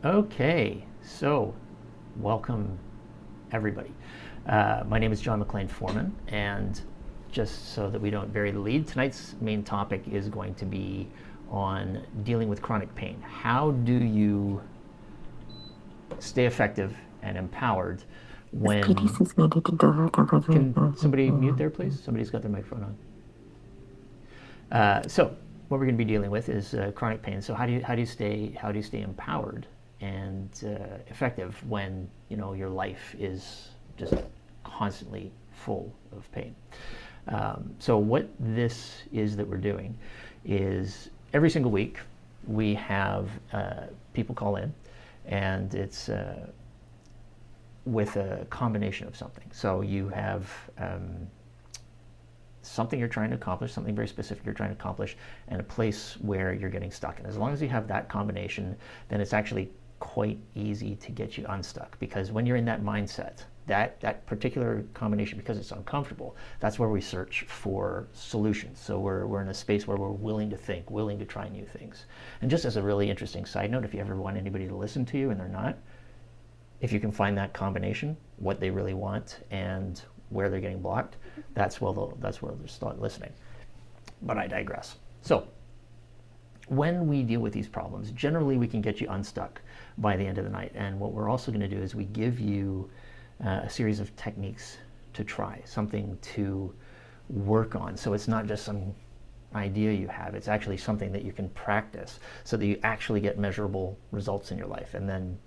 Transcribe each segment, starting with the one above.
Okay, so welcome everybody. My name is John McLean Foreman, and just so that we don't bury the lead, tonight's main topic is going to be on dealing with chronic pain. How do you stay effective and empowered when. Can somebody mute there, please? Somebody's got their microphone on. So what we're going to be dealing with is chronic pain. So how do you stay empowered and effective when your life is just constantly full of pain? So what this is that we're doing is every single week we have people call in, and it's with a combination of something. So you have something you're trying to accomplish, something very specific you're trying to accomplish, and a place where you're getting stuck. And as long as you have that combination, then it's actually quite easy to get you unstuck. Because when you're in that mindset, that particular combination, because it's uncomfortable, that's where we search for solutions. So we're in a space where we're willing to think, willing to try new things. And just as a really interesting side note, if you ever want anybody to listen to you and they're not, if you can find that combination, what they really want and where they're getting blocked, that's where they'll start listening. But I digress. So when we deal with these problems, generally we can get you unstuck by the end of the night. And what we're also going to do is we give you a series of techniques to try, something to work on. So it's not just some idea you have, it's actually something that you can practice so that you actually get measurable results in your life. And then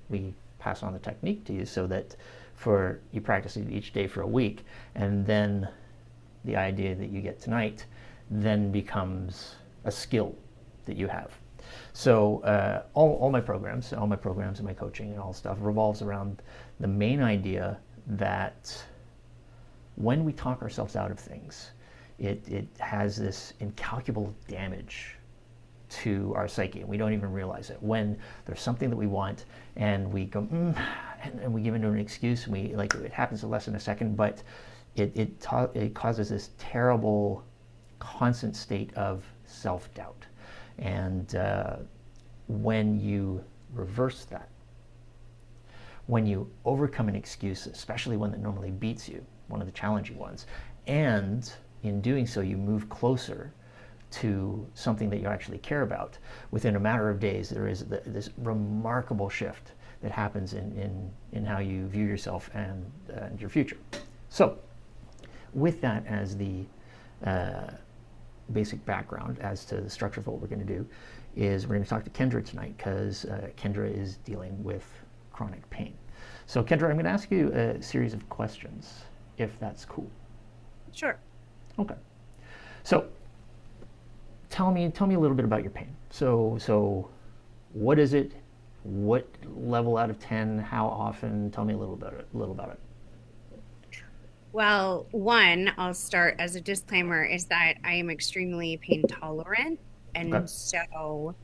we pass on the technique to you so that you practice it each day for a week, and then the idea that you get tonight then becomes a skill that you have. So all my programs and my coaching and all stuff revolves around the main idea that when we talk ourselves out of things, it has this incalculable damage to our psyche, and we don't even realize it. When there's something that we want and we go and we give into an excuse, and it happens in less than a second, but it causes this terrible constant state of self-doubt. And when you reverse that, when you overcome an excuse, especially one that normally beats you, one of the challenging ones, and in doing so you move closer to something that you actually care about, within a matter of days there is this remarkable shift that happens in how you view yourself and your future. So with that as the basic background as to the structure of what we're going to do, is we're going to talk to Kendra tonight, because Kendra is dealing with chronic pain. So Kendra, I'm going to ask you a series of questions, if that's cool. Sure. Okay. So tell me a little bit about your pain. So what is it? What level out of 10? How often? Tell me a little about it. Well, one, I'll start as a disclaimer is that I am extremely pain tolerant. Okay. And so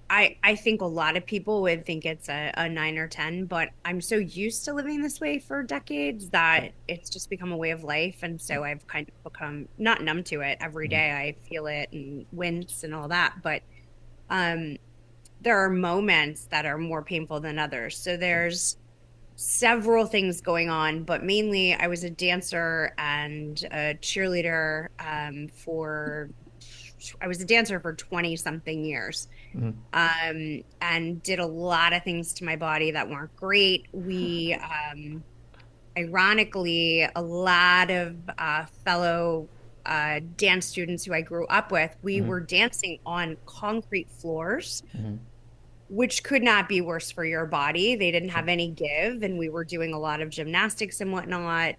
I think a lot of people would think it's a 9 or 10, but I'm so used to living this way for decades Okay. that it's just become a way of life. And so I've kind of become not numb to it every Mm-hmm. day. I feel it and wince and all that. But um, there are moments that are more painful than others. So Sure. there's several things going on, but mainly I was a dancer and a cheerleader I was a dancer for 20 something years. Mm-hmm. And did a lot of things to my body that weren't great. Ironically, a lot of fellow dance students who I grew up with, we Mm-hmm. were dancing on concrete floors, Mm-hmm. which could not be worse for your body. They didn't Sure. have any give, and we were doing a lot of gymnastics and whatnot,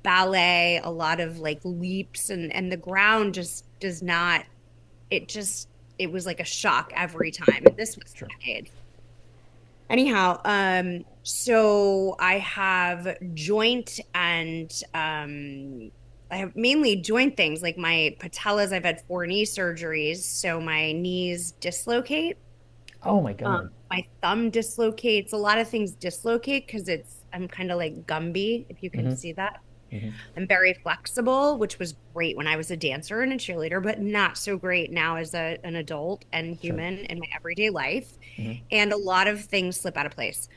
ballet, a lot of like leaps, and the ground just does not. It just it was like a shock every time, and this was Sure. decades. Anyhow, so I have joint and I have mainly joint things like my patellas. I've had 4 knee surgeries, so my knees dislocate. Oh my God. My thumb dislocates. A lot of things dislocate because I'm kind of like Gumby, if you can Mm-hmm. see that. Mm-hmm. I'm very flexible, which was great when I was a dancer and a cheerleader, but not so great now as an adult and Sure. human in my everyday life. Mm-hmm. And a lot of things slip out of place.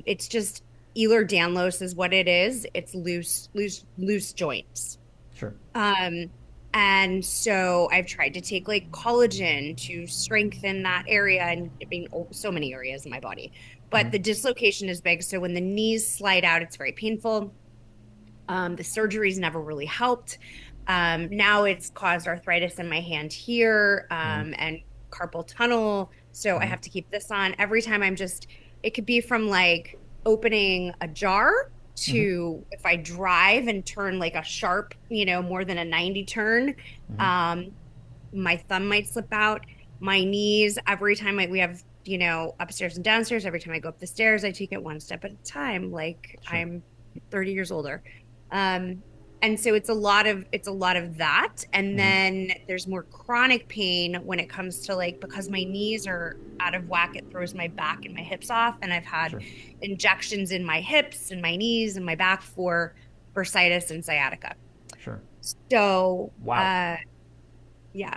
It's just Ehlers-Danlos is what it is. It's loose joints. Sure. Um, and so I've tried to take like collagen to strengthen that area and I mean, so many areas in my body. But Mm-hmm. the dislocation is big. So when the knees slide out, it's very painful. The surgery's never really helped. Now it's caused arthritis in my hand here, Mm-hmm. and carpal tunnel. So I Mm-hmm. have to keep this on every time it could be from like opening a jar Mm-hmm. to if I drive and turn like a sharp, more than a 90 turn, Mm-hmm. um, my thumb might slip out. My knees, every time we have, upstairs and downstairs, every time I go up the stairs, I take it one step at a time, like Sure. I'm 30 years older. Um, and so it's a lot of that. And Mm-hmm. then there's more chronic pain when it comes to like because my knees are out of whack, it throws my back and my hips off. And I've had Sure. injections in my hips and my knees and my back for bursitis and sciatica. Sure. So Wow. yeah,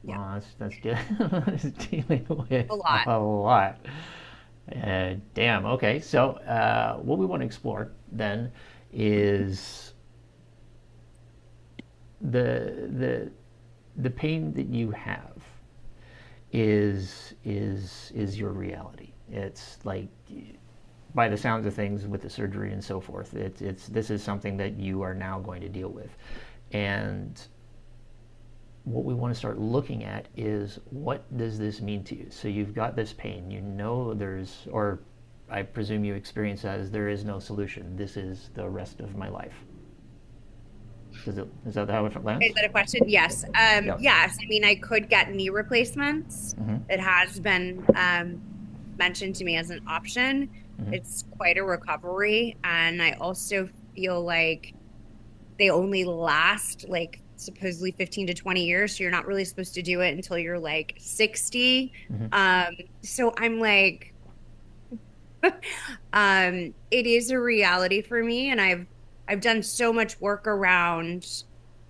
yeah, That's good. It's dealing with a lot. a lot. Damn. Okay. So, what we want to explore then is the the pain that you have is your reality. It's like by the sounds of things with the surgery and so forth. It's this is something that you are now going to deal with, and what we want to start looking at is what does this mean to you? So you've got this pain, there's, or I presume you experience as there is no solution. This is the rest of my life. Is that how it Is lands? that a question? Yes. Yep. Yes. I mean, I could get knee replacements. Mm-hmm. It has been mentioned to me as an option. Mm-hmm. It's quite a recovery. And I also feel like they only last like supposedly 15 to 20 years. So you're not really supposed to do it until you're like 60. Mm-hmm. Um, so I'm like, it is a reality for me, and I've done so much work around,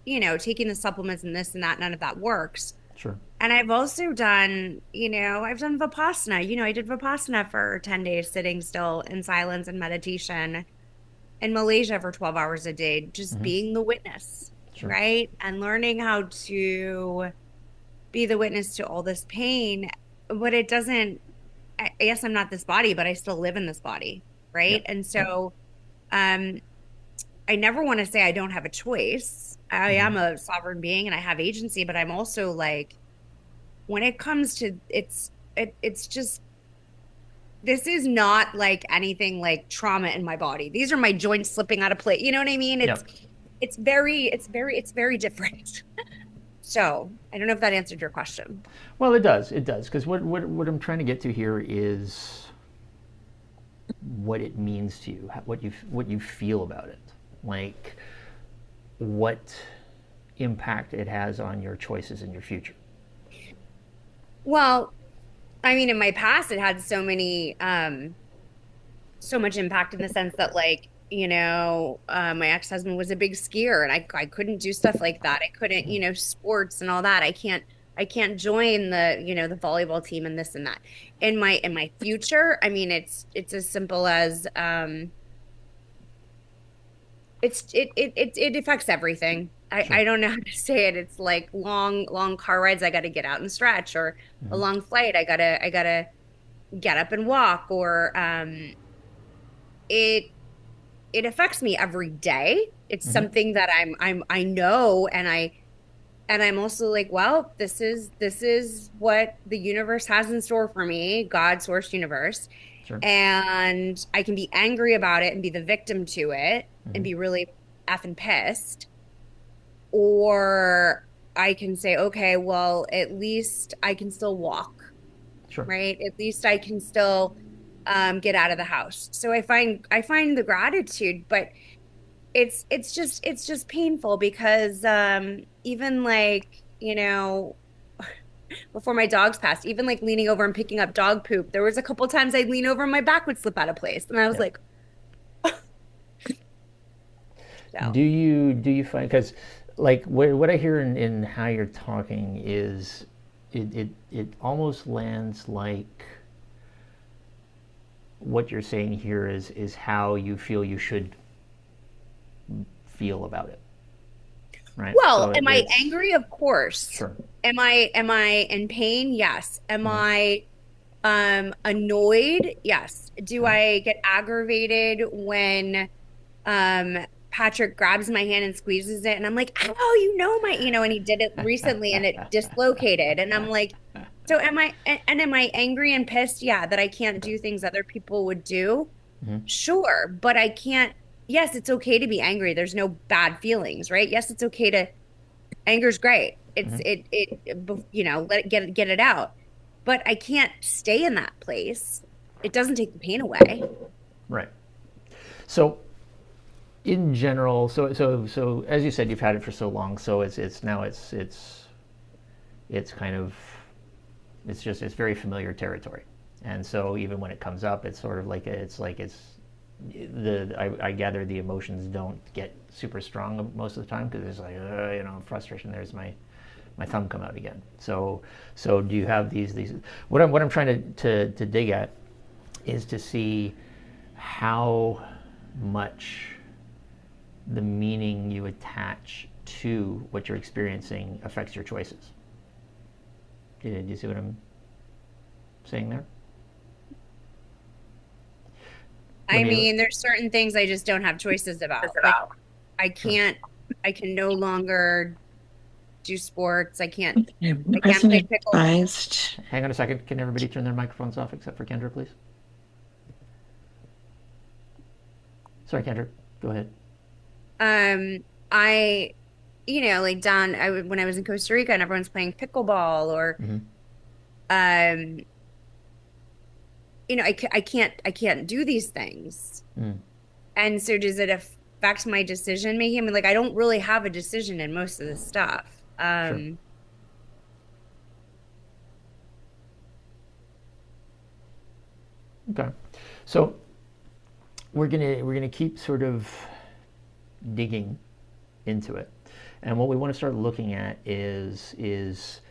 taking the supplements and this and that. None of that works. Sure. And I've also done, I've done Vipassana. I did Vipassana for 10 days, sitting still in silence and meditation in Malaysia for 12 hours a day, just Mm-hmm. being the witness, Sure. right? And learning how to be the witness to all this pain. But it doesn't, I guess I'm not this body, but I still live in this body, right? Yep. And Yep. so um I never want to say I don't have a choice. I Mm-hmm. am a sovereign being and I have agency, but I'm also like when it comes to it's just this is not like anything like trauma in my body. These are my joints slipping out of place. You know what I mean? It's Yep. it's very different. So, I don't know if that answered your question. Well, it does. It does. Because what I'm trying to get to here is what it means to you, what you feel about it, like what impact it has on your choices in your future. Well, I mean, in my past, it had so much impact in the sense that like my ex-husband was a big skier and I couldn't do stuff like that. I couldn't, sports and all that. I can't join the volleyball team and this and that. In my future, I mean it's as simple as it affects everything. I Sure. don't know how to say it. It's like long car rides I got to get out and stretch, or a Mm-hmm. long flight I got to get up and walk, or it it affects me every day. It's Mm-hmm. something that I know, and I'm also like, well, this is what the universe has in store for me, God source universe. Sure. And I can be angry about it and be the victim to it and Mm-hmm. be really effing pissed. Or I can say, okay, well, at least I can still walk, Sure. right? At least I can still get out of the house. So I find the gratitude, but it's just painful because even like, before my dogs passed, even like leaning over and picking up dog poop, there was a couple times I'd lean over and my back would slip out of place. And I was Yep. like, So, Do you find, because like what I hear in how you're talking is it almost lands like what you're saying here is how you feel you should feel about it, right? well, So am I it's angry? Of course. sure. Am I in pain? Yes. Am Mm-hmm. I annoyed? Yes. Do Okay. I get aggravated when um Patrick grabs my hand and squeezes it and I'm like, "Oh, and he did it recently and it dislocated." And I'm like, "So and am I angry and pissed? Yeah, that I can't do things other people would do." Mm-hmm. Sure, but I can't. Yes, it's okay to be angry. There's no bad feelings, right? Yes, it's okay to anger's great. Mm-hmm. Let it get it out. But I can't stay in that place. It doesn't take the pain away. Right. So in general, so as you said, you've had it for so long, so it's now it's kind of it's very familiar territory, and so even when it comes up, it's sort of like it's the I gather the emotions don't get super strong most of the time because it's like frustration. There's my thumb come out again. So do you have these what I'm trying to dig at is to see how much the meaning you attach to what you're experiencing affects your choices. Do you see what I'm saying there? Let I me. mean, there's certain things I just don't have choices about. Like I Sure. can't I can no longer do sports. Okay, I can't present play pickle. advised. Hang on a second. Can everybody turn their microphones off except for Kendra, please? Sorry, Kendra. Go ahead. Um I like down when I was in Costa Rica and everyone's playing pickleball or Mm-hmm. um I can't do these things. Mm. And so does it affect my decision making? I mean, like I don't really have a decision in most of this stuff. Sure. Okay. So we're gonna keep sort of digging into it, and what we want to start looking at is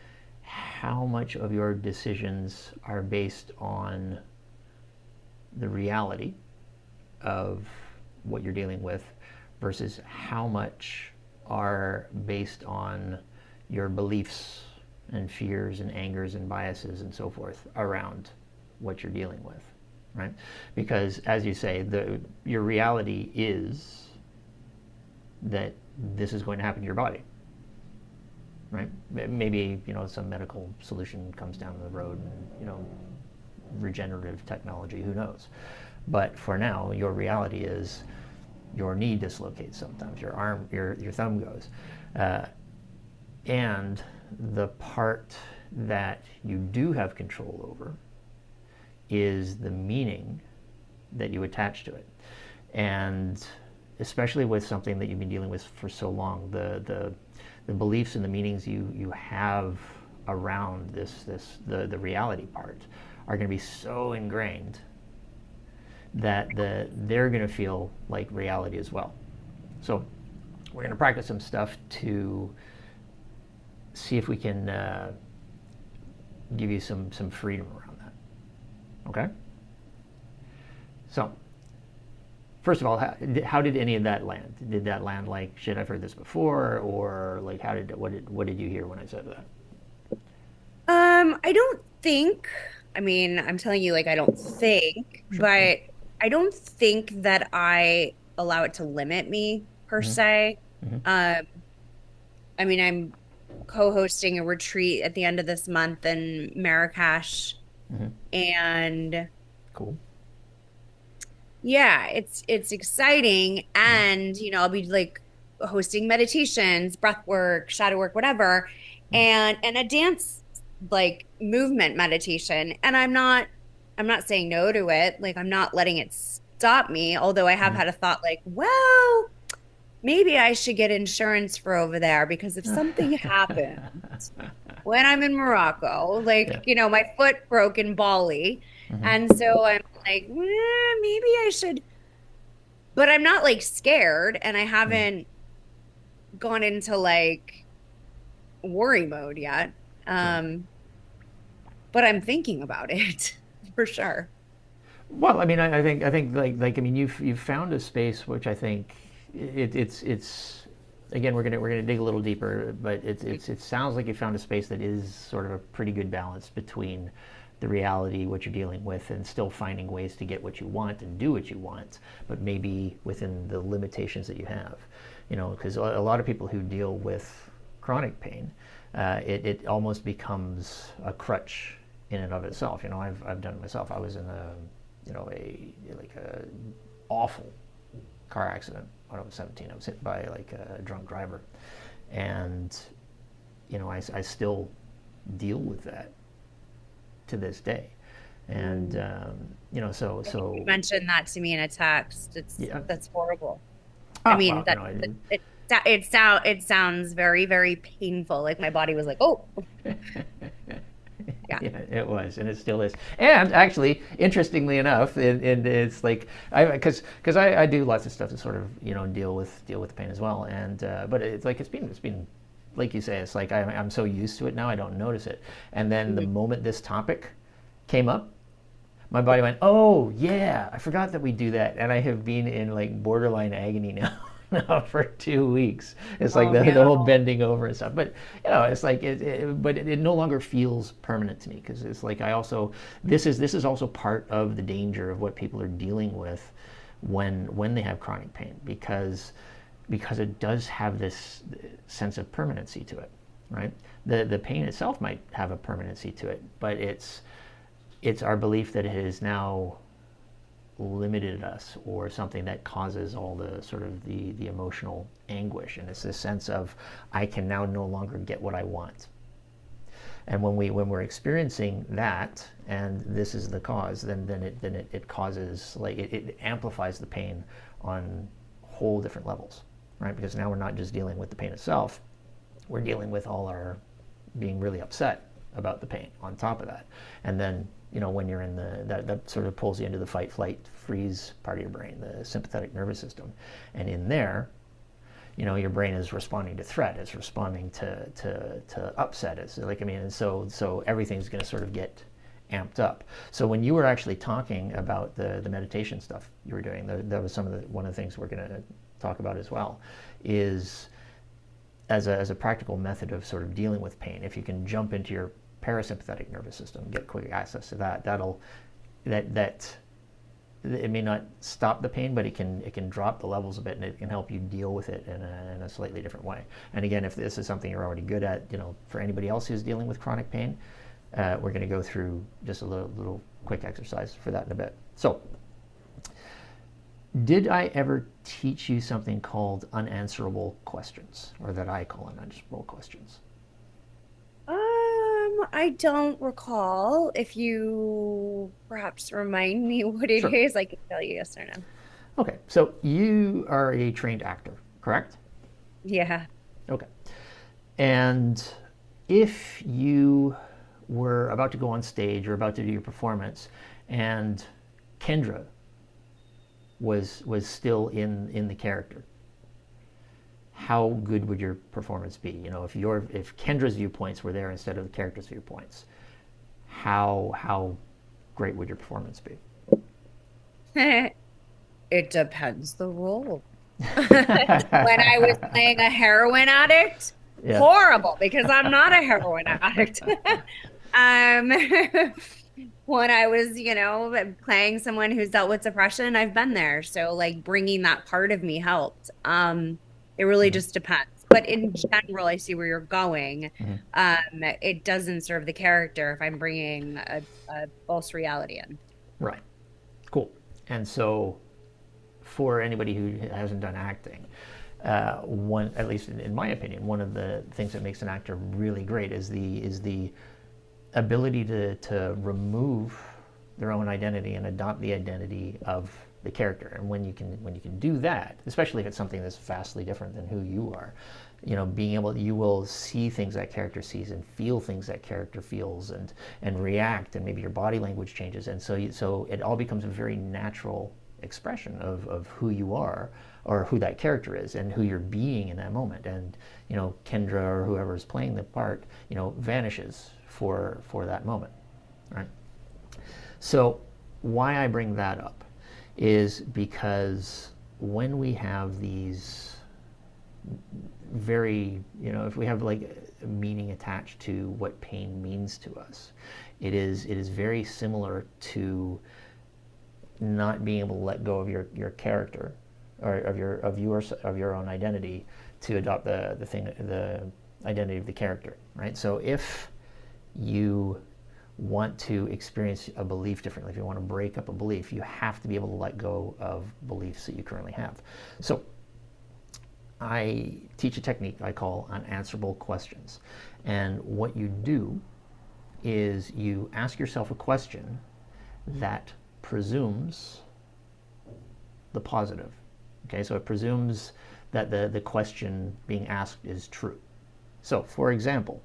how much of your decisions are based on the reality of what you're dealing with versus how much are based on your beliefs and fears and angers and biases and so forth around what you're dealing with, right? Because as you say, your reality is that this is going to happen to your body, right? Maybe some medical solution comes down the road, and regenerative technology, who knows? But for now, your reality is your knee dislocates sometimes, your arm, your thumb goes, and the part that you do have control over is the meaning that you attach to it, and especially with something that you've been dealing with for so long, the beliefs and the meanings you have around the reality part are going to be so ingrained that they're going to feel like reality as well. So we're going to practice some stuff to see if we can give you some freedom around that. Okay? So first of all, how did any of that land? Did that land like, shit, I've heard this before, or like what did you hear when I said that? I don't think, I mean, I'm telling you, like, I don't think, Sure. but I don't think that I allow it to limit me per Mm-hmm. se. Mm-hmm. Um, I mean, I'm co-hosting a retreat at the end of this month in Marrakesh, Mm-hmm. and Cool. yeah, it's exciting, Mm-hmm. and I'll be like hosting meditations, breath work, shadow work, whatever, and a dance like movement meditation. And I'm not saying no to it. Like I'm not letting it stop me, although I have Mm-hmm. had a thought like, well, maybe I should get insurance for over there because if something happened when I'm in Morocco, Yeah. like, my foot broke in Bali. Mm-hmm. And so I'm like, maybe I should but I'm not like scared, and I Mm. haven't gone into like worry mode yet. Sure. Um, but I'm thinking about it for sure. Well, I mean, I think I mean, you've found a space which I think it's again we're gonna dig a little deeper, but it sounds like you found a space that is sort of a pretty good balance between the reality, what you're dealing with, and still finding ways to get what you want and do what you want, but maybe within the limitations that you have. You know, because a lot of people who deal with chronic pain, it almost becomes a crutch in and of itself. You know, I've done it myself. I was in a a awful car accident when I was 17. I was hit by like a drunk driver, and you know I still deal with that to this day, and Mm. you know I think you so mentioned that to me in a text. yeah. That's horrible. I Ah, mean, well, you know, it sounds very, very painful. Like my body was like, oh, yeah. yeah, it was, and it still is. And actually, interestingly enough, it's like I do lots of stuff to sort of deal with the pain as well. And but it's like it's been like you say, it's like I'm so used to it now, I don't notice it. And then the Mhm. moment this topic came up, my body went, "Oh yeah, I forgot that we do that," and I have been in like borderline agony now. Now for 2 weeks, it's like Oh the whole no. bending over and stuff. But you know, it's like it no longer feels permanent to me because it's like I also this is also part of the danger of what people are dealing with when they have chronic pain because it does have this sense of permanency to it, right? The pain itself might have a permanency to it, but it's our belief that it has now limited us or something that causes all the sort of the emotional anguish, and it's this sense of I can now no longer get what I want. And when we're experiencing that and this is the cause, it causes like it amplifies the pain on whole different levels, right? Because now we're not just dealing with the pain itself, we're dealing with all our being really upset about the pain on top of that. And then, you know, when you're in that sort of pulls you into the fight, flight, freeze part of your brain, the sympathetic nervous system. And in there, you know, your brain is responding to threat, it's responding to upset. It's like, I mean, and so everything's going to sort of get amped up. So when you were actually talking about the meditation stuff you were doing, that was one of the things we're going to talk about as well, is as a practical method of sort of dealing with pain. If you can jump into your parasympathetic nervous system, get quick access to that, that it may not stop the pain, but it can drop the levels a bit, and it can help you deal with it in a slightly different way. And again, if this is something you're already good at, you know, for anybody else who's dealing with chronic pain, we're going to go through just a little quick exercise for that in a bit. So, did I ever teach you something called unanswerable questions, or that I call unanswerable questions? I don't recall. If you perhaps remind me what it Sure. is, I can tell you yes or no. Okay, so you are a trained actor, correct? Yeah. Okay. And if you were about to go on stage or about to do your performance, and Kendra was still in the character, how good would your performance be? You know, if Kendra's viewpoints were there instead of the character's viewpoints, how great would your performance be? It depends the role. When I was playing a heroin addict, Yeah. horrible because I'm not a heroin addict. Um, when I was, playing someone who's dealt with depression, I've been there. So like bringing that part of me helped. It really Mm-hmm. just depends. But in general, I see where you're going. Mm-hmm. It doesn't serve the character if I'm bringing a false reality in. Right. Cool. And so, for anybody who hasn't done acting, one, at least in my opinion, one of the things that makes an actor really great is the ability to remove their own identity and adopt the identity of the character. And when you can do that, especially if it's something that's vastly different than who you are, you know, being able, you will see things that character sees and feel things that character feels, and react, and maybe your body language changes, and so it all becomes very natural expression of who you are or who that character is and who you're being in that moment. And Kendra or whoever is playing the part vanishes for that moment, right? So why I bring that up is because when we have these very, if we have like a meaning attached to what pain means to us, it is very similar to not being able to let go of your character or of your own identity to adopt the identity of the character, right? So if you want to experience a belief differently, if you want to break up a belief, you have to be able to let go of beliefs that you currently have. So I teach a technique I call unanswerable questions. And what you do is you ask yourself a question that presumes the positive. Okay, so it presumes that the question being asked is true. So, for example,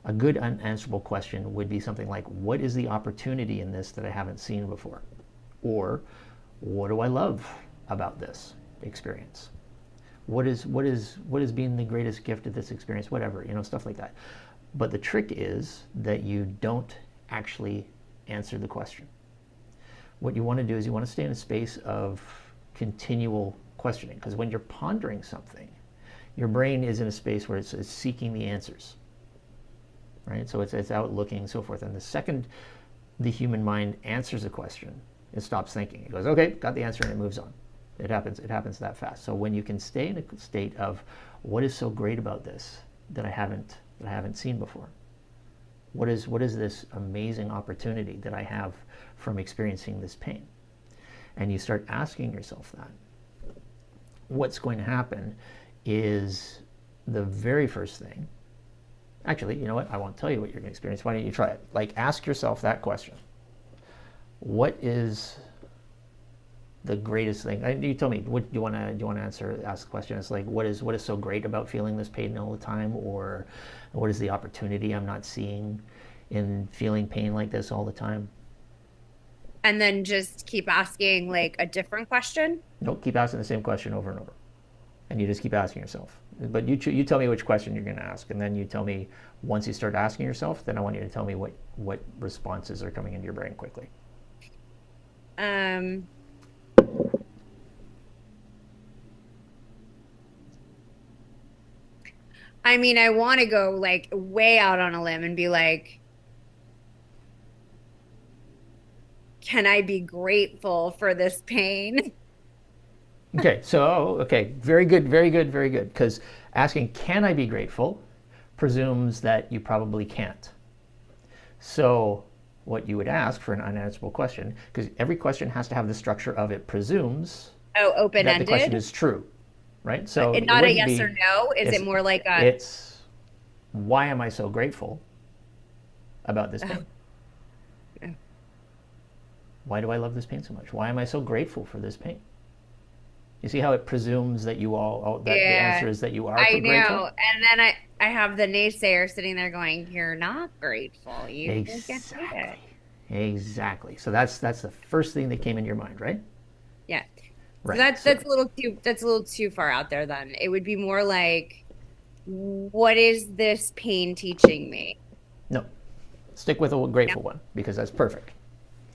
a good unanswerable question would be something like, what is the opportunity in this that I haven't seen before? Or, what do I love about this experience? What is being the greatest gift of this experience? Whatever, stuff like that. But the trick is that you don't actually answer the question. What you want to do is you want to stay in a space of continual questioning, because when you're pondering something, your brain is in a space where it's seeking the answers, right? So it's out looking and so forth. And the second the human mind answers a question, it stops thinking. It goes, okay, got the answer, and it moves on. It happens that fast. So when you can stay in a state of what is so great about this that I haven't seen before? What is this amazing opportunity that I have from experiencing this pain? And you start asking yourself that. What's going to happen is the very first thing. Actually, you know what? I won't tell you what you're going to experience. Why don't you try it? Like, ask yourself that question. What is the greatest thing? You tell me. What do you want to answer? Ask the question. It's like, what is so great about feeling this pain all the time, or what is the opportunity I'm not seeing in feeling pain like this all the time? And then just keep asking like a different question. Nope. Keep asking the same question over and over, and you just keep asking yourself. But you tell me which question you're going to ask, and then you tell me once you start asking yourself. Then I want you to tell me what responses are coming into your brain quickly. I mean, I want to go like way out on a limb and be like, can I be grateful for this pain? Okay, okay, very good, very good, very good. Because asking, can I be grateful, presumes that you probably can't. So what you would ask for an unanswerable question, because every question has to have the structure of it presumes Oh, that the question open-ended? is true, right? So And it not a wouldn't yes be, or no? Is it more like a, it's why am I so grateful about this pain? oh, Why do I love this pain so much? Why am I so grateful for this pain? You see how it presumes that that the yeah, answer is that you are I grateful? know. And then I have the naysayer sitting there going, you're not grateful. You just get to Exactly. it. Exactly. So that's the first thing that came in your mind, right? Yeah. So Right. So that's a little too far out there then. It would be more like, what is this pain teaching me? no, stick with a No. grateful one because that's perfect.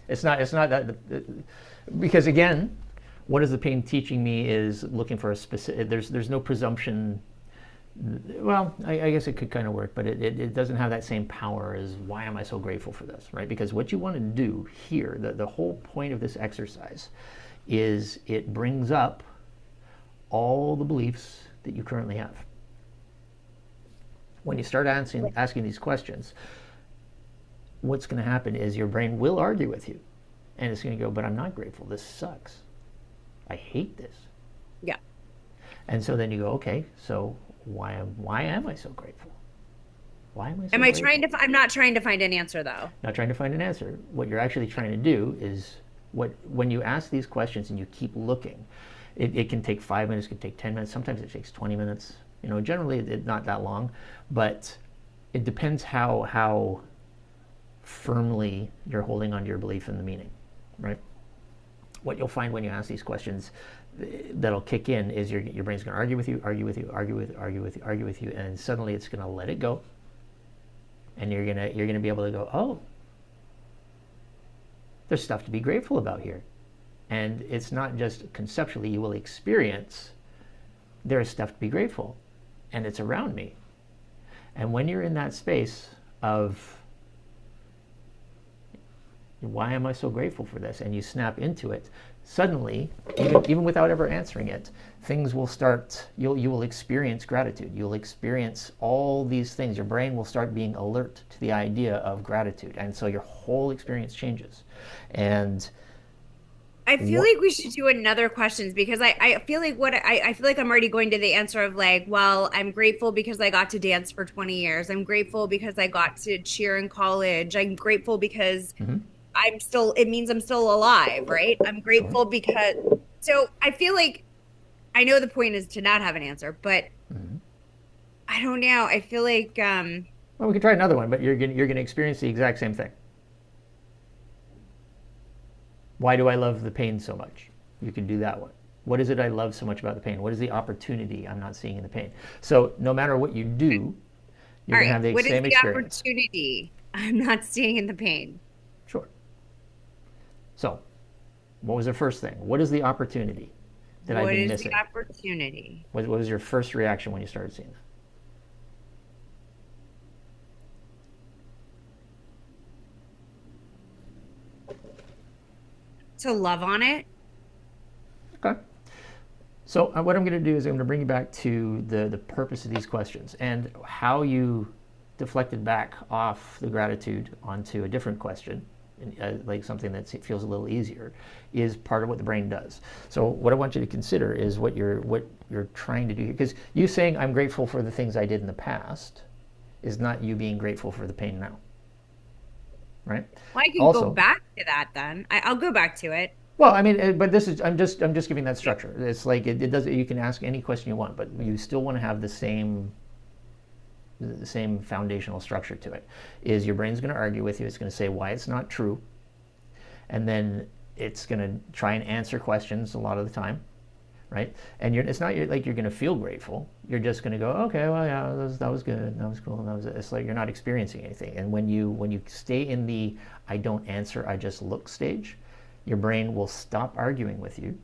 It's not that because again, what is the pain teaching me is looking for a specific. There's no presumption. Well, I guess it could kind of work, but it doesn't have that same power as why am I so grateful for this, right? Because what you want to do here, the whole point of this exercise, is it brings up all the beliefs that you currently have. When you start asking these questions, what's going to happen is your brain will argue with you. And it's going to go, but I'm not grateful. This sucks. I hate this. Yeah. And so then you go, okay, so why am I so grateful? Why am I so Am I grateful? trying to, I'm not trying to find an answer though. Not trying to find an answer. What you're actually trying to do is when you ask these questions and you keep looking, it can take 5 minutes, it can take 10 minutes, sometimes it takes 20 minutes. Generally it's not that long, but it depends how firmly you're holding on to your belief in the meaning, right? what you'll find when you ask these questions that'll kick in is your brain's going to argue with you, argue with you, argue with you, argue with you, argue with you, and suddenly it's going to let it go, and you're gonna be able to go, oh, there's stuff to be grateful about here, and it's not just conceptually. You will experience there is stuff to be grateful, and it's around me, and when you're in that space of why am I so grateful for this? And you snap into it. Suddenly, even without ever answering it, things will start, you will experience gratitude. You'll experience all these things. Your brain will start being alert to the idea of gratitude. And so your whole experience changes. And I feel like we should do another questions because I feel like I feel like I'm already going to the answer of like, well, I'm grateful because I got to dance for 20 years. I'm grateful because I got to cheer in college. I'm grateful because it means I'm still alive, right? I'm sure. grateful because, so I feel like I know the point is to not have an answer, but I don't know. I feel like, Well, we could try another one, but you're gonna experience the exact same thing. Why do I love the pain so much? You can do that one. What is it I love so much about the pain? What is the opportunity I'm not seeing in the pain? So no matter what you do, you're going to have the what is same the experience. opportunity I'm not seeing in the pain? Sure. So what was the first thing? What is the opportunity that I've been missing? What is the opportunity? What was your first reaction when you started seeing that? To love on it? Okay. So what I'm going to do is I'm going to bring you back to the purpose of these questions and how you deflected back off the gratitude onto a different question, like something that feels a little easier, is part of what the brain does. So what I want you to consider is what you're trying to do here. Because you saying I'm grateful for the things I did in the past is not you being grateful for the pain now. Right? Well, I can go back to that then. I'll go back to it. Well, I mean, but this is I'm just giving that structure. It's like it does. You can ask any question you want, but you still want to have the same foundational structure to it. Is your brain's going to argue with you? It's going to say why it's not true, and then it's going to try and answer questions a lot of the time, right? And it's not like you're going to feel grateful. You're just going to go, okay, well, yeah, that was good, that was cool, it's like you're not experiencing anything. And when you stay in the I don't answer, I just look stage, your brain will stop arguing with you,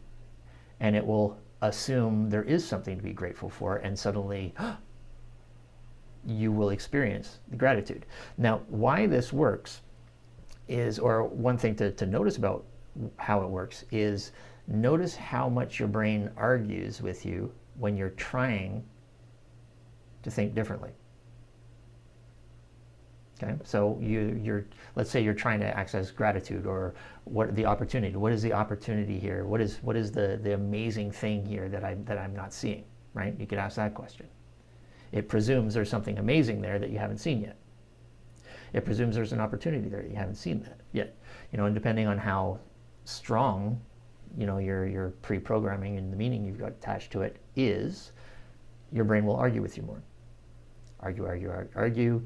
and it will assume there is something to be grateful for, and suddenly you will experience the gratitude. Now, why this works is, or one thing to notice about how it works is, notice how much your brain argues with you when you're trying to think differently. Okay, so let's say you're trying to access gratitude, or what the opportunity. What is the opportunity here? What is the amazing thing here that I'm not seeing? Right? You could ask that question. It presumes there's something amazing there that you haven't seen yet. It presumes there's an opportunity there that you haven't seen that yet. And depending on how strong, your pre-programming and the meaning you've got attached to it is, your brain will argue with you more. Argue.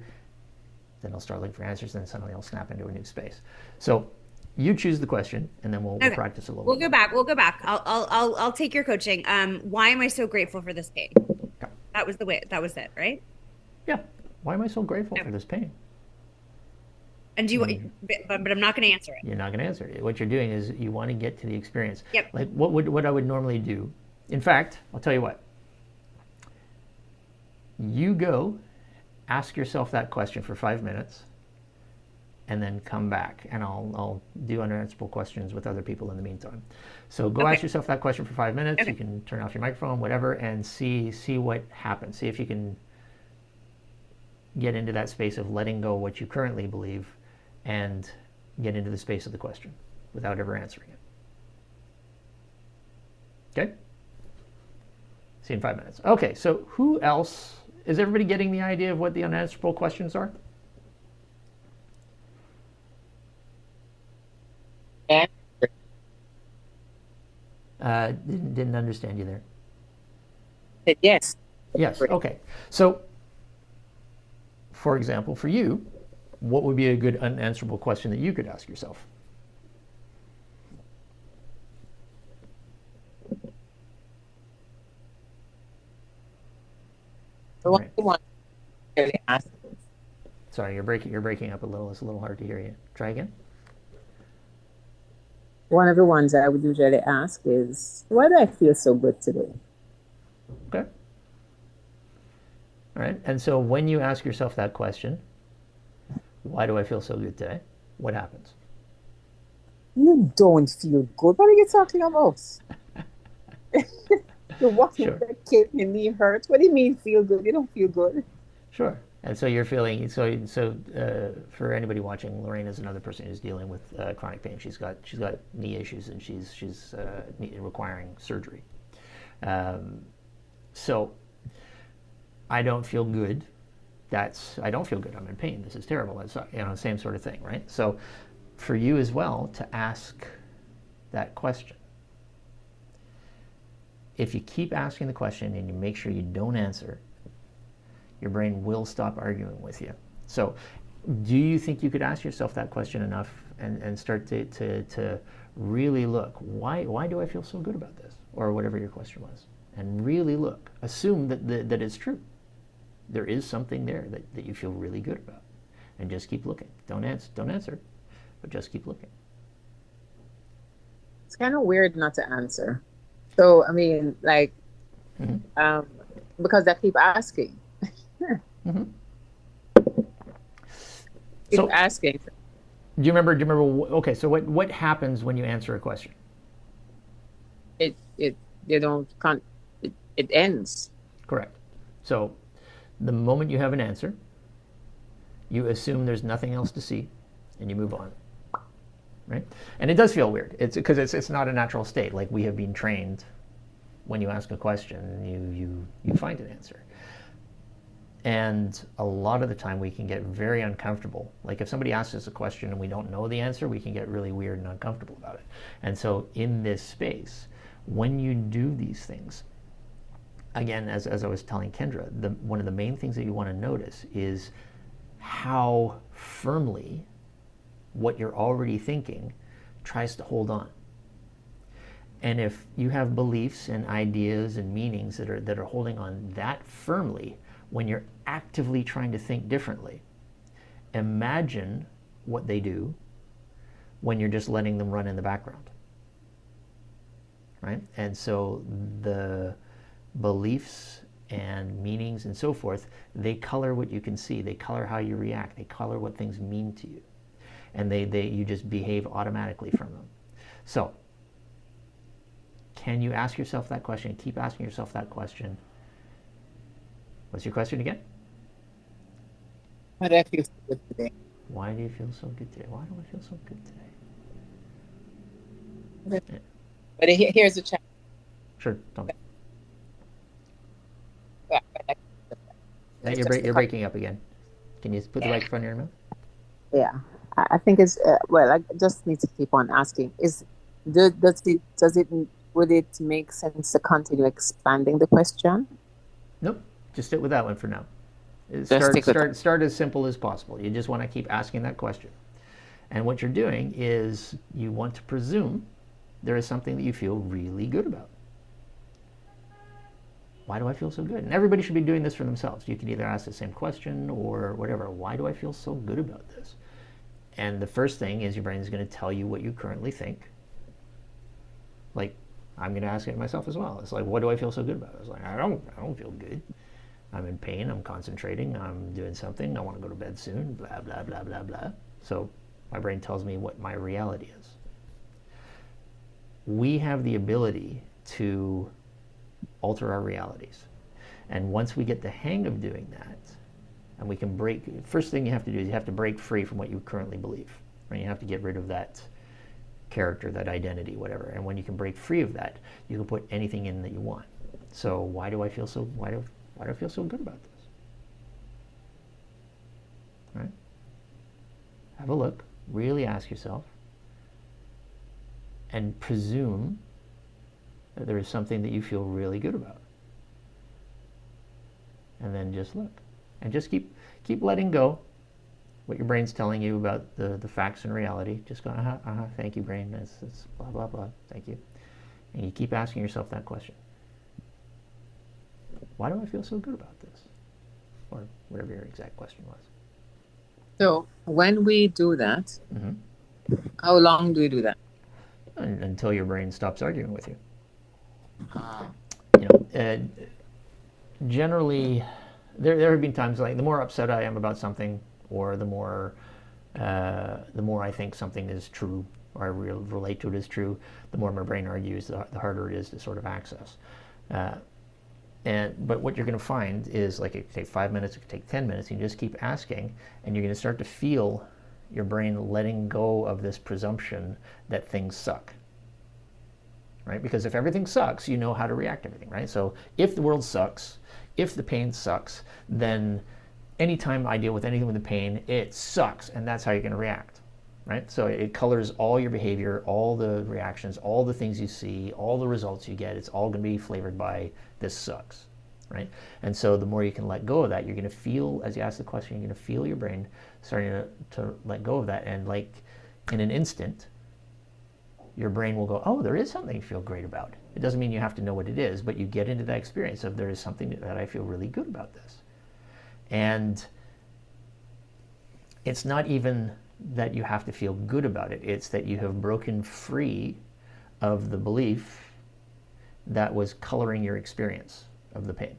Then it'll start looking for answers, then suddenly it'll snap into a new space. So you choose the question, and then we'll practice a little bit. We'll go back. I'll take your coaching. Why am I so grateful for this pain? Okay. That was it, right? Yeah. Why am I so grateful for this pain? And but I'm not going to answer it. You're not going to answer it. What you're doing is you want to get to the experience. Yep. Like what I would normally do. In fact, I'll tell you what. You go ask yourself that question for 5 minutes, and then come back, and I'll do unanswerable questions with other people in the meantime. So go ask yourself that question for 5 minutes. Okay. You can turn off your microphone, whatever, and see what happens. See if you can get into that space of letting go what you currently believe, and get into the space of the question without ever answering it. Okay? See you in 5 minutes. Okay, so who else? Is everybody getting the idea of what the unanswerable questions are? Didn't understand you there. Yes. Yes, okay. So, for example, for you, what would be a good unanswerable question that you could ask yourself? The All one right. the one really ask Sorry, you're breaking up a little. It's a little hard to hear you. Try again. one of the ones I would usually ask is, why do I feel so good today? Okay. All right. And so when you ask yourself that question, why do I feel so good today? What happens? You don't feel good. What are you talking about? You're walking Sure. with a kid, your knee hurts. What do you mean feel good? You don't feel good. Sure. And so you're feeling for anybody watching, Lorraine is another person who's dealing with chronic pain. She's got knee issues and she's requiring surgery. So I don't feel good. I don't feel good. I'm in pain. This is terrible. It's same sort of thing, right? So for you as well to ask that question. If you keep asking the question and you make sure you don't answer, your brain will stop arguing with you. So do you think you could ask yourself that question enough and start to really look, why do I feel so good about this? Or whatever your question was. And really look. Assume that it's true. There is something there that you feel really good about. And just keep looking. Don't answer, but just keep looking. It's kind of weird not to answer. So, I mean, like, um, because I keep asking. Mm-hmm. Keep So asking. do you remember? Okay, so what happens when you answer a question? It you don't can't it ends. Correct. So the moment you have an answer, you assume there's nothing else to see, and you move on. Right? And it does feel weird. It's because it's not a natural state. Like we have been trained, when you ask a question, you find an answer. And a lot of the time we can get very uncomfortable. Like if somebody asks us a question and we don't know the answer, we can get really weird and uncomfortable about it. And so in this space, when you do these things, again, as I was telling Kendra, one of the main things that you want to notice is how firmly what you're already thinking tries to hold on. And if you have beliefs and ideas and meanings that are holding on that firmly when you're actively trying to think differently, imagine what they do when you're just letting them run in the background. Right? And so the beliefs and meanings and so forth, they color what you can see. They color how you react. They color what things mean to you. And you just behave automatically from them. So can you ask yourself that question? Keep asking yourself that question. What's your question again? Why do I feel so good today? Why do you feel so good today? Why do I feel so good today? But here's the challenge. Sure, tell me. It's You're, just you're breaking up again. Can you put the microphone in your mouth? yeah. I think it's well. I just need to keep on asking. Does it would it make sense to continue expanding the question? Nope. Just stick with that one for now. Just Start stick with start start as simple as possible. You just want to keep asking that question. And what you're doing is you want to presume there is something that you feel really good about. Why do I feel so good? And everybody should be doing this for themselves. You can either ask the same question or whatever. Why do I feel so good about this? And the first thing is your brain is going to tell you what you currently think. Like, I'm going to ask it myself as well. It's like, what do I feel so good about? It's like, I don't feel good. I'm in pain. I'm concentrating. I'm doing something. I want to go to bed soon. Blah, blah, blah, blah, blah. So my brain tells me what my reality is. We have the ability to alter our realities. And once we get the hang of doing that, and we can first thing you have to do is you have to break free from what you currently believe. Right? You have to get rid of that character, that identity, whatever. And when you can break free of that, you can put anything in that you want. So why do I feel so good about this? Right? Have a look. Really ask yourself. And presume that there is something that you feel really good about. And then just look. And just keep letting go what your brain's telling you about the facts and reality. Just go, thank you, brain. It's blah, blah, blah. Thank you. And you keep asking yourself that question. Why do I feel so good about this? or whatever your exact question was. So when we do that, Mm-hmm. how long do we do that? Until your brain stops arguing with you. Ah. You know, generally, there have been times like the more upset I am about something, or the more I think something is true, or I relate to it as true, the more my brain argues, the harder it is to sort of access. Uh, but what you're going to find is, like, it could take 5 minutes, it could take 10 minutes, and you just keep asking, and you're going to start to feel your brain letting go of this presumption that things suck. Right? Because if everything sucks, you know how to react to everything, right? So if the world sucks, if the pain sucks, then anytime I deal with anything with the pain, it sucks, and that's how you're going to react, right? So it colors all your behavior, all the reactions, all the things you see, all the results you get. It's all going to be flavored by this sucks, right? And so the more you can let go of that, you're going to feel, as you ask the question, you're going to feel your brain starting to let go of that, and like in an instant, your brain will go, oh, there is something to feel great about. It doesn't mean you have to know what it is, but you get into that experience of there is something that I feel really good about this. And it's not even that you have to feel good about it. It's that you have broken free of the belief that was coloring your experience of the pain.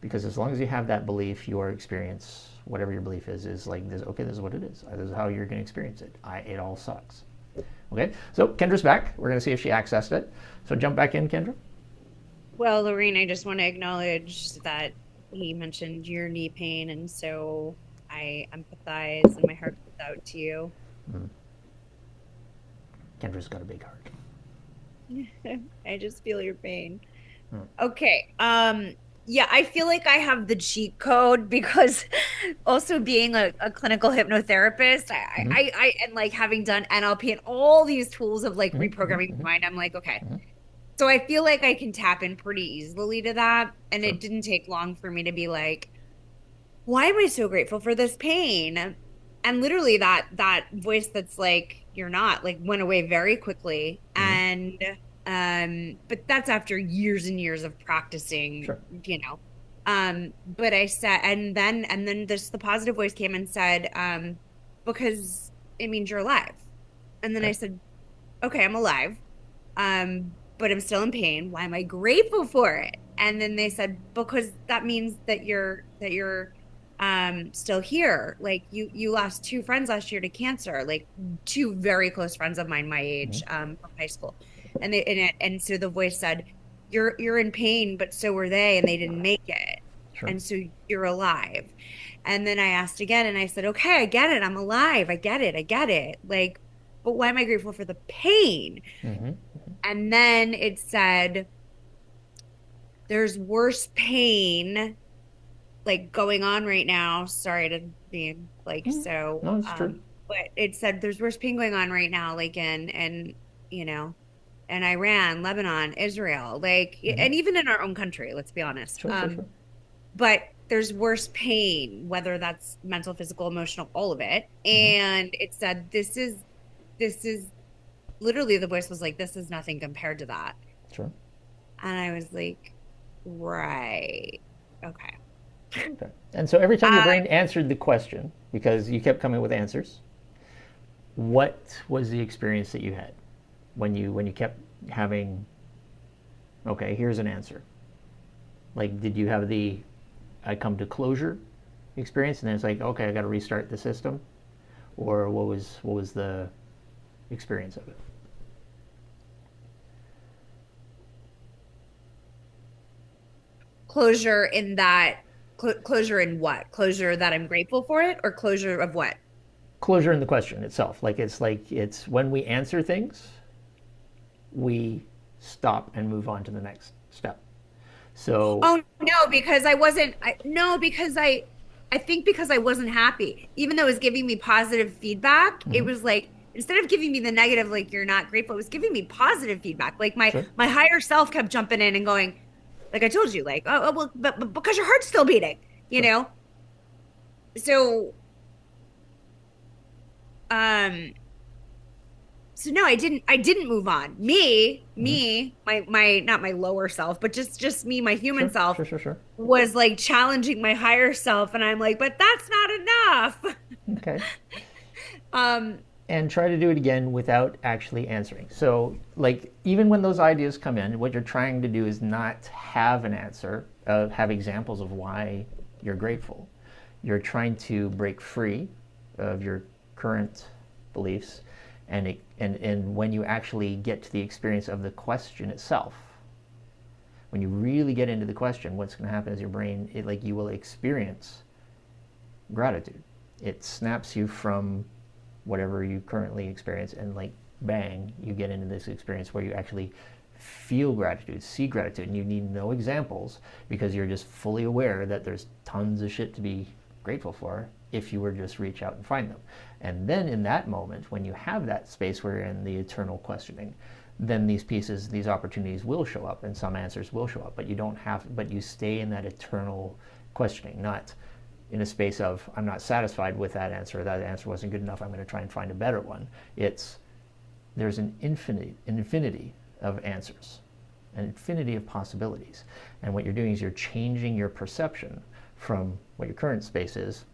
Because as long as you have that belief, your experience, whatever your belief is like this. Okay, this is what it is. This is how you're going to experience it. It all sucks. Okay, so Kendra's back. We're going to see if she accessed it. So jump back in, Kendra. Well, Lorraine, I just want to acknowledge that he mentioned your knee pain, and so I empathize and my heart goes out to you. Kendra's got a big heart. I just feel your pain. Hmm. Okay. Yeah, I feel like I have the cheat code because also being a clinical hypnotherapist, Mm-hmm. and like having done NLP and all these tools of like Mm-hmm. reprogramming Mm-hmm. the mind, I'm like, okay. Mm-hmm. So I feel like I can tap in pretty easily to that. And Sure. it didn't take long for me to be like, why am I so grateful for this pain? And literally that voice that's like, you're not, like, went away very quickly. Mm-hmm. And but that's after years and years of practicing, Sure. you know. But I said, and then this the positive voice came and said, because it means you're alive. And then I Okay. said, okay, I'm alive. But I'm still in pain. Why am I grateful for it? And then they said, because that means that you're still here. Like you lost two friends last year to cancer, like two very close friends of mine my age, Mm-hmm. from high school. And so the voice said, you're in pain, but so were they, and they didn't make it. Sure. And so you're alive. And then I asked again and I said, okay, I get it. I'm alive. I get it. I get it. Like, but why am I grateful for the pain? Mm-hmm. And then it said, there's worse pain like going on right now. Sorry to be like Mm-hmm. so, No, it's true. but it said there's worse pain going on right now, like you know, in Iran, Lebanon, Israel, like, Mm-hmm. and even in our own country, let's be honest. Sure. Sure. Sure. But there's worse pain, whether that's mental, physical, emotional, all of it. Mm-hmm. And it said, this is literally the voice was like, this is nothing compared to that. Sure. And I was like, right. Okay. Okay. And so every time your Uh, brain answered the question, because you kept coming with answers, what was the experience that you had when you kept having, okay, here's an answer? Like, did you have the I come to closure experience, and then it's like, okay, I got to restart the system, or what was the experience of it? closure in that, closure in what? Closure that I'm grateful for it, or closure of what? Closure in the question itself. Like it's when we answer things, we stop and move on to the next step. So, Oh no, because I wasn't. No, because I think because I wasn't happy, even though it was giving me positive feedback, it mhm, was like instead of giving me the negative, like you're not grateful, it was giving me positive feedback. Like my sure, my higher self kept jumping in and going, like I told you, like well, but because your heart's still beating, you sure, know. So um, So no, I didn't move on. Me, Hmm. me, my not my lower self, but just me, my human Sure, self sure, sure, sure. was like challenging my higher self, and I'm like, but that's not enough. Okay. Um, And try to do it again without actually answering. So, like, even when those ideas come in, what you're trying to do is not have an answer, have examples of why you're grateful. You're trying to break free of your current beliefs, and when you actually get to the experience of the question itself, when you really get into the question, what's going to happen is your brain, like, you will experience gratitude. It snaps you from whatever you currently experience, and like, bang, you get into this experience where you actually feel gratitude, see gratitude, and you need no examples because you're just fully aware that there's tons of shit to be grateful for if you were just reach out and find them. And then in that moment, when you have that space where you're in the eternal questioning, then these pieces, these opportunities will show up, and some answers will show up, but you don't have, but you stay in that eternal questioning, not in a space of, I'm not satisfied with that answer wasn't good enough, I'm going to try and find a better one. It's, there's an infinity of answers, an infinity of possibilities. And what you're doing is you're changing your perception from what your current space is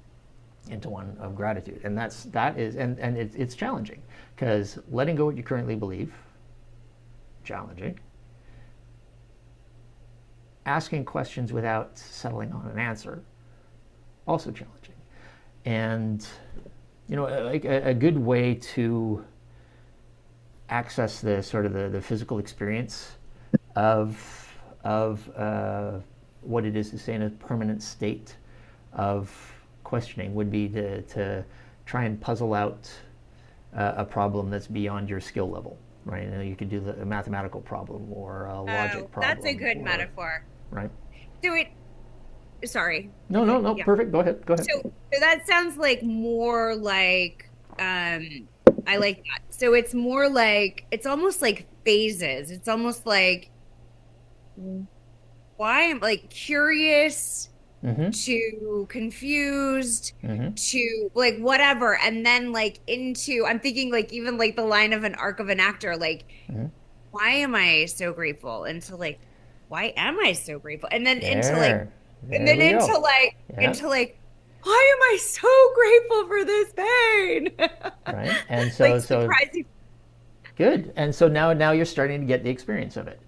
into one of gratitude. And it's challenging, because letting go what you currently believe, challenging. Asking questions without settling on an answer, also challenging. And like a good way to access the sort of the physical experience of what it is to stay in a permanent state of questioning would be to try and puzzle out a problem that's beyond your skill level, right? You could do a mathematical problem or a oh, logic that's a problem, good or metaphor. right. So it, sorry. No, no, no, Yeah. perfect. Go ahead. Go ahead. So that sounds like more like I like that. So it's more like it's almost like phases. It's almost like why I'm like curious Mm-hmm. to confused Mm-hmm. to like whatever, and then like into I'm thinking like even like the line of an arc of an actor, like Mm-hmm. why am I so grateful? Into like why am I so grateful? And then into like There. and There then we go. Yeah. into like why am I so grateful for this pain? Right. And Like so surprising. good. And so now you're starting to get the experience of it.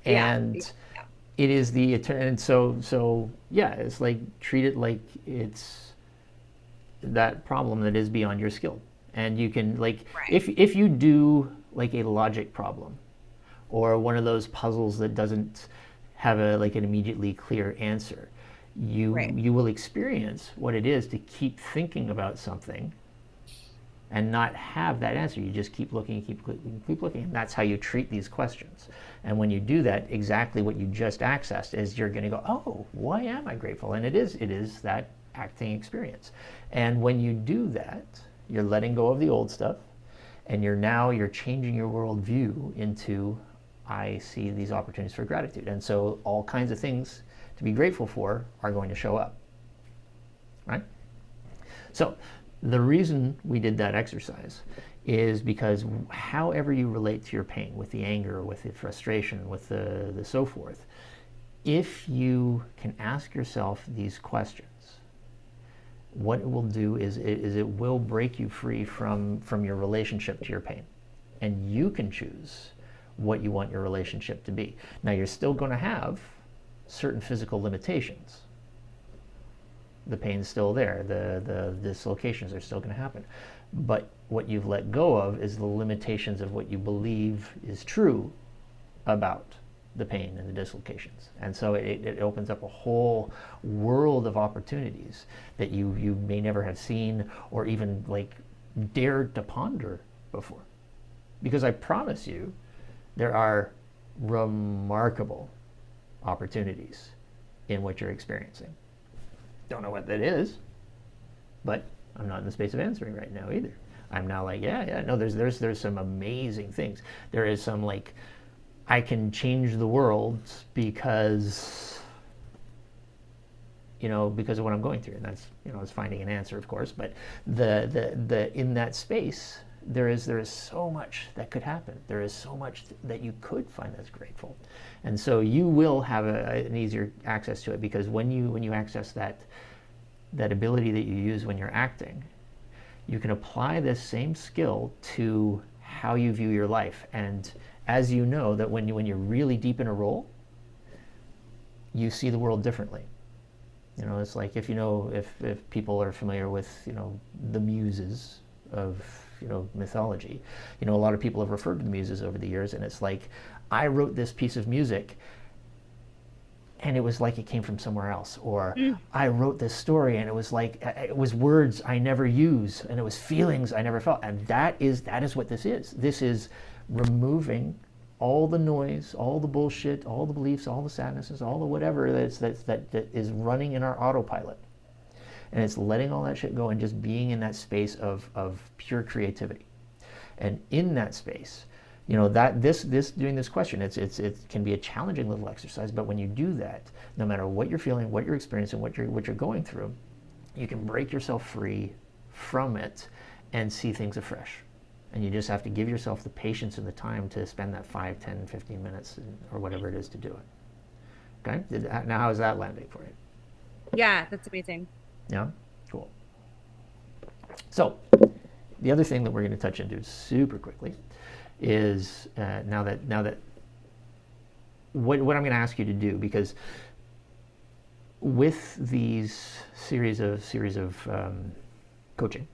Yeah. Yeah. And it is the and so yeah, it's like, treat it like it's that problem that is beyond your skill. And you can, like, Right. if you do like a logic problem or one of those puzzles that doesn't have a like an immediately clear answer, Right. you will experience what it is to keep thinking about something and not have that answer. You just keep looking, keep looking, keep looking. And that's how you treat these questions. And when you do that, exactly what you just accessed is you're going to go, oh, why am I grateful? And it is that acting experience. And when you do that, you're letting go of the old stuff, and you're changing your worldview into, I see these opportunities for gratitude. And so all kinds of things to be grateful for are going to show up, right? So the reason we did that exercise is because however you relate to your pain, with the anger, with the frustration, with the so forth, if you can ask yourself these questions, what it will do is it will break you free from your relationship to your pain. And you can choose what you want your relationship to be. Now, you're still going to have certain physical limitations. The pain's still there, the dislocations are still going to happen. But what you've let go of is the limitations of what you believe is true about the pain and the dislocations. And so it opens up a whole world of opportunities that you may never have seen or even like dared to ponder before. Because I promise you, there are remarkable opportunities in what you're experiencing. Don't know what that is, but I'm not in the space of answering right now either. I'm now like, yeah, no, there's some amazing things. There is some like, I can change the world because because of what I'm going through, and that's it's finding an answer, of course. But the in that space, there is so much that could happen. There is so much that you could find that's grateful, and so you will have an easier access to it, because when you access that ability that you use when you're acting, you can apply this same skill to how you view your life. And as you know, that when you're really deep in a role, you see the world differently. It's like, if people are familiar with the muses of mythology, a lot of people have referred to the muses over the years, and it's like, I wrote this piece of music and it was like it came from somewhere else, or I wrote this story and it was like, it was words I never use, and it was feelings I never felt. And that is what this is. This is removing all the noise, all the bullshit, all the beliefs, all the sadnesses, all the whatever that is running in our autopilot. And it's letting all that shit go and just being in that space of pure creativity. And in that space, that this doing this question, it can be a challenging little exercise, but when you do that, no matter what you're feeling, what you're experiencing, what you're going through, you can break yourself free from it and see things afresh. And you just have to give yourself the patience and the time to spend that 5, 10, 15 minutes or whatever it is to do it. Okay? Now, how's that landing for you? Yeah, that's amazing. Yeah? Cool. So, the other thing that we're going to touch into super quickly is now that what I'm going to ask you to do, because with these series of coaching,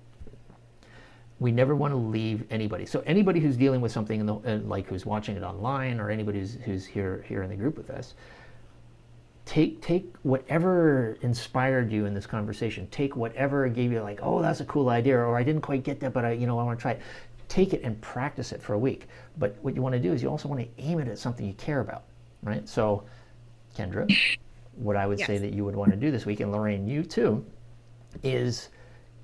we never want to leave anybody. So anybody who's dealing with something like who's watching it online, or anybody who's here in the group with us, take whatever inspired you in this conversation. Take whatever gave you like, oh, that's a cool idea, or I didn't quite get that, but I want to try it. Take it and practice it for a week. But what you want to do is you also want to aim it at something you care about, right? So, Kendra, what I would say that you would want to do this week, and Lorraine, you too, is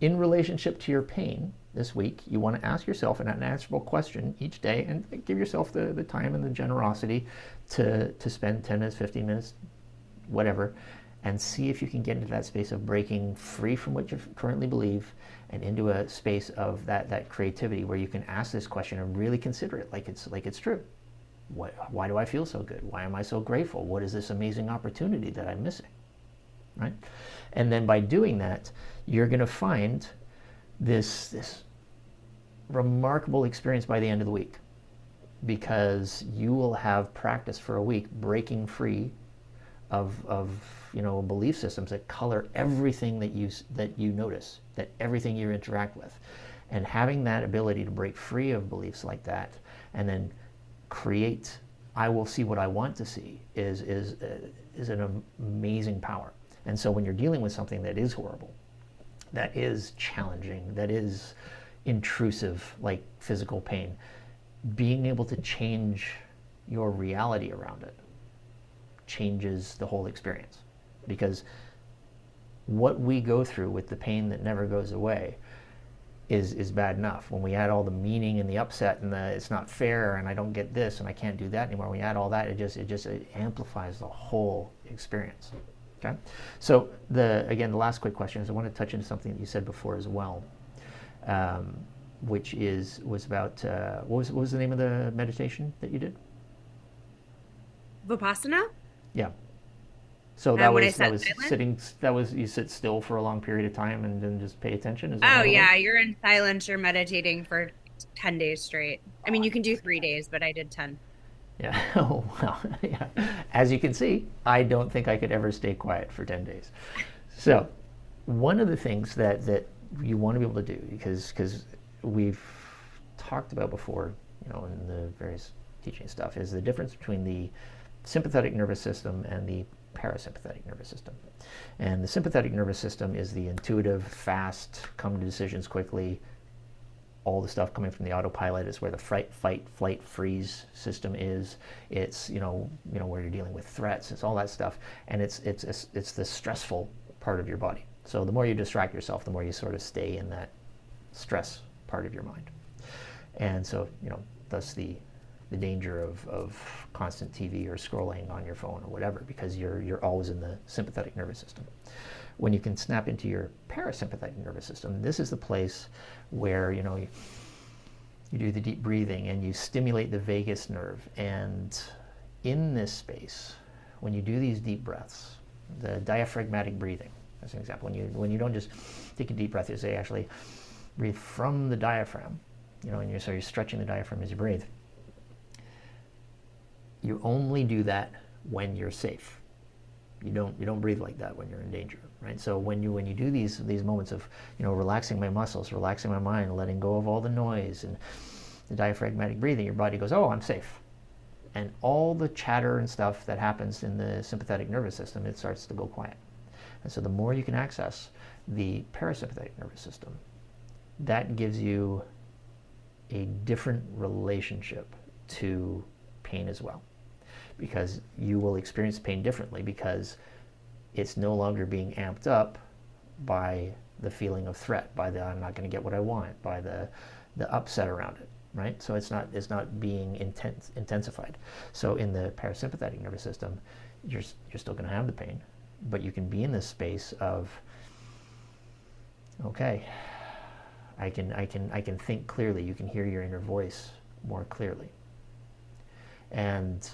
in relationship to your pain this week, you want to ask yourself an unanswerable question each day, and give yourself the time and the generosity to spend 10 minutes, 15 minutes, whatever, and see if you can get into that space of breaking free from what you currently believe and into a space of that creativity, where you can ask this question and really consider it like it's true. Why do I feel so good? Why am I so grateful? What is this amazing opportunity that I'm missing? Right? And then by doing that, you're going to find this remarkable experience by the end of the week, because you will have practiced for a week breaking free of belief systems that color everything that you notice, that everything you interact with, and having that ability to break free of beliefs like that, and then create, I will see what I want to see, is an amazing power. And so when you're dealing with something that is horrible, that is challenging, that is intrusive, like physical pain, being able to change your reality around it changes the whole experience. Because what we go through with the pain that never goes away is bad enough. When we add all the meaning and the upset and the it's not fair and I don't get this and I can't do that anymore, when we add all that, it amplifies the whole experience. Okay? So the last quick question is, I want to touch into something that you said before as well, which was about what was the name of the meditation that you did? Vipassana? Yeah. So that was silent? You sit still for a long period of time and then just pay attention. Is that Oh how it yeah, works? you're in silence, you're meditating for 10 days straight. I mean, you can do 3 days, but I did 10. Yeah. Oh, well, yeah. As you can see, I don't think I could ever stay quiet for 10 days. So, one of the things that you want to be able to do, because we've talked about before, in the various teaching stuff, is the difference between the sympathetic nervous system and the parasympathetic nervous system. And the sympathetic nervous system is the intuitive, fast, come to decisions quickly, all the stuff coming from the autopilot. Is where the fight, flight, freeze system is. It's where you're dealing with threats. It's all that stuff, and it's the stressful part of your body. So the more you distract yourself, the more you sort of stay in that stress part of your mind. And so thus the danger of constant TV or scrolling on your phone or whatever, because you're always in the sympathetic nervous system. When you can snap into your parasympathetic nervous system, this is the place where You do the deep breathing and you stimulate the vagus nerve. And in this space, when you do these deep breaths, the diaphragmatic breathing, as an example, when you don't just take a deep breath, you say actually breathe from the diaphragm, and you're stretching the diaphragm as you breathe. You only do that when you're safe. You don't breathe like that when you're in danger, right? So when you do these moments of relaxing my muscles, relaxing my mind, letting go of all the noise and the diaphragmatic breathing, your body goes, oh, I'm safe. And all the chatter and stuff that happens in the sympathetic nervous system, it starts to go quiet. And so the more you can access the parasympathetic nervous system, that gives you a different relationship to pain as well. Because you will experience pain differently, because it's no longer being amped up by the feeling of threat, by the I'm not going to get what I want, by the upset around it, right? So it's not being intensified. So in the parasympathetic nervous system, you're still going to have the pain, but you can be in this space of, okay, I can think clearly. You can hear your inner voice more clearly. And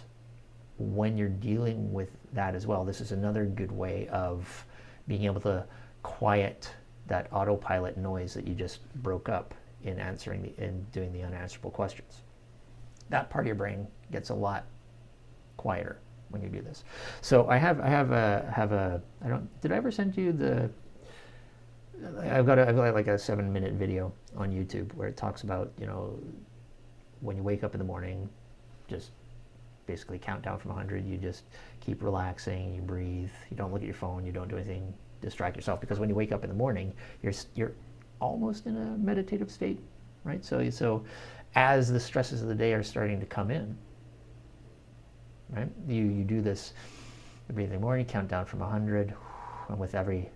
when you're dealing with that as well, this is another good way of being able to quiet that autopilot noise that you just broke up in doing the unanswerable questions. That part of your brain gets a lot quieter when you do this. So I have a I don't, did I ever send you the, I've got like a 7-minute video on YouTube where it talks about, when you wake up in the morning, just basically count down from 100. You just keep relaxing, you breathe, you don't look at your phone, you don't do anything, distract yourself, because when you wake up in the morning, you're almost in a meditative state, right? So as the stresses of the day are starting to come in, right, you do this, you breathe in the morning, count down from 100, and with every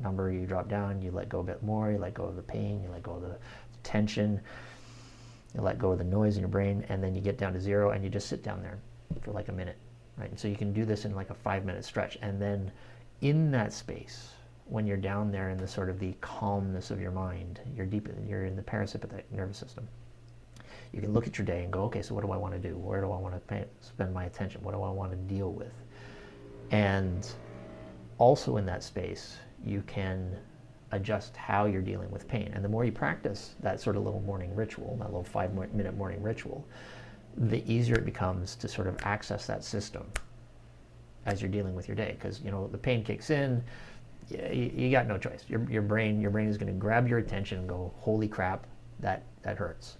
number you drop down, you let go a bit more, you let go of the pain, you let go of the tension, you let go of the noise in your brain, and then you get down to 0 and you just sit down there for like a minute, right? And so you can do this in like a 5-minute stretch. And then in that space, when you're down there in the sort of the calmness of your mind, you're in the parasympathetic nervous system. You can look at your day and go, okay, so what do I want to do? Where do I want to spend my attention? What do I want to deal with? And also in that space, you can adjust how you're dealing with pain. And the more you practice that sort of little morning ritual, that little 5-minute morning ritual, the easier it becomes to sort of access that system as you're dealing with your day. Because the pain kicks in, you got no choice. Your brain is going to grab your attention and go, holy crap, that hurts.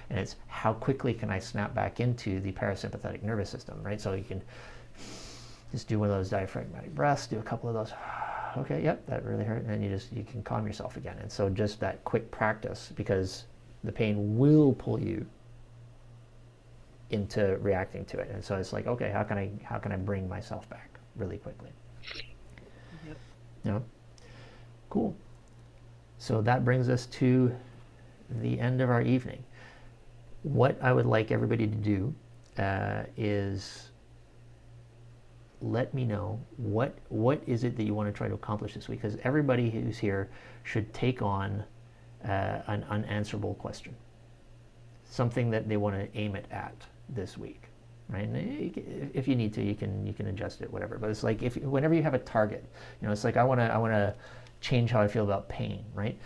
And it's how quickly can I snap back into the parasympathetic nervous system, right? So you can just do one of those diaphragmatic breaths, do a couple of those. Okay, yep, that really hurt. And then you can calm yourself again. And so just that quick practice, because the pain will pull you into reacting to it. And so it's like, okay, how can I bring myself back really quickly? Yep. Yeah. Cool. So that brings us to the end of our evening. What I would like everybody to do is let me know what is it that you want to try to accomplish this week, because everybody who's here should take on an unanswerable question, something that they want to aim it at this week, right? And if you need to, you can adjust it, whatever. But it's like whenever you have a target, it's like I want to change how I feel about pain, right?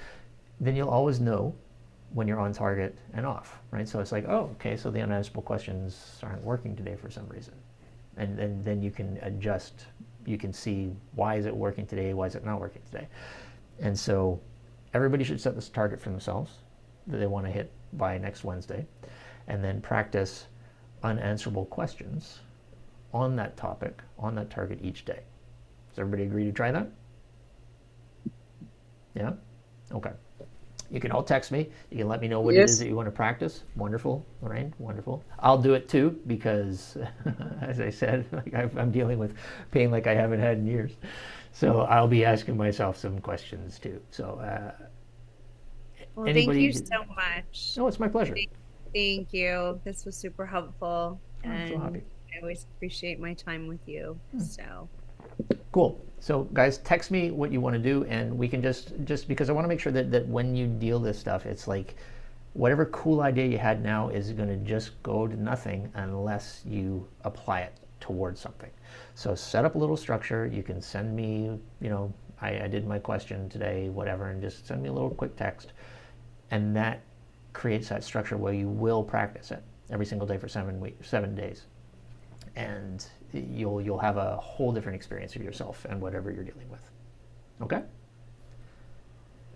Then you'll always know when you're on target and off, right? So it's like, oh, okay, so the unanswerable questions aren't working today for some reason. And then you can adjust, you can see why is it working today, why is it not working today. And so everybody should set this target for themselves that they want to hit by next Wednesday, and then practice unanswerable questions on that topic, on that target each day. Does everybody agree to try that? Yeah? Okay. You can all text me. You can let me know what it is that you want to practice. Wonderful, Lorraine. Wonderful. I'll do it too, because, as I said, I'm dealing with pain like I haven't had in years. So I'll be asking myself some questions too. So, well, thank you so much. Oh, it's my pleasure. Thank you. This was super helpful. I'm so happy. I always appreciate my time with you. So. Cool. So guys, text me what you want to do, and we can just because I want to make sure that when you deal this stuff, it's like whatever cool idea you had now is going to just go to nothing unless you apply it towards something. So set up a little structure. You can send me, I did my question today, whatever, and just send me a little quick text. And that creates that structure where you will practice it every single day for 7 days. And you'll have a whole different experience of yourself and whatever you're dealing with. Okay?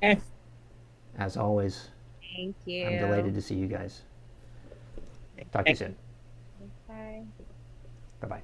Yes. As always, Thank you. I'm delighted to see you guys. Talk to you soon. Bye. Bye-bye.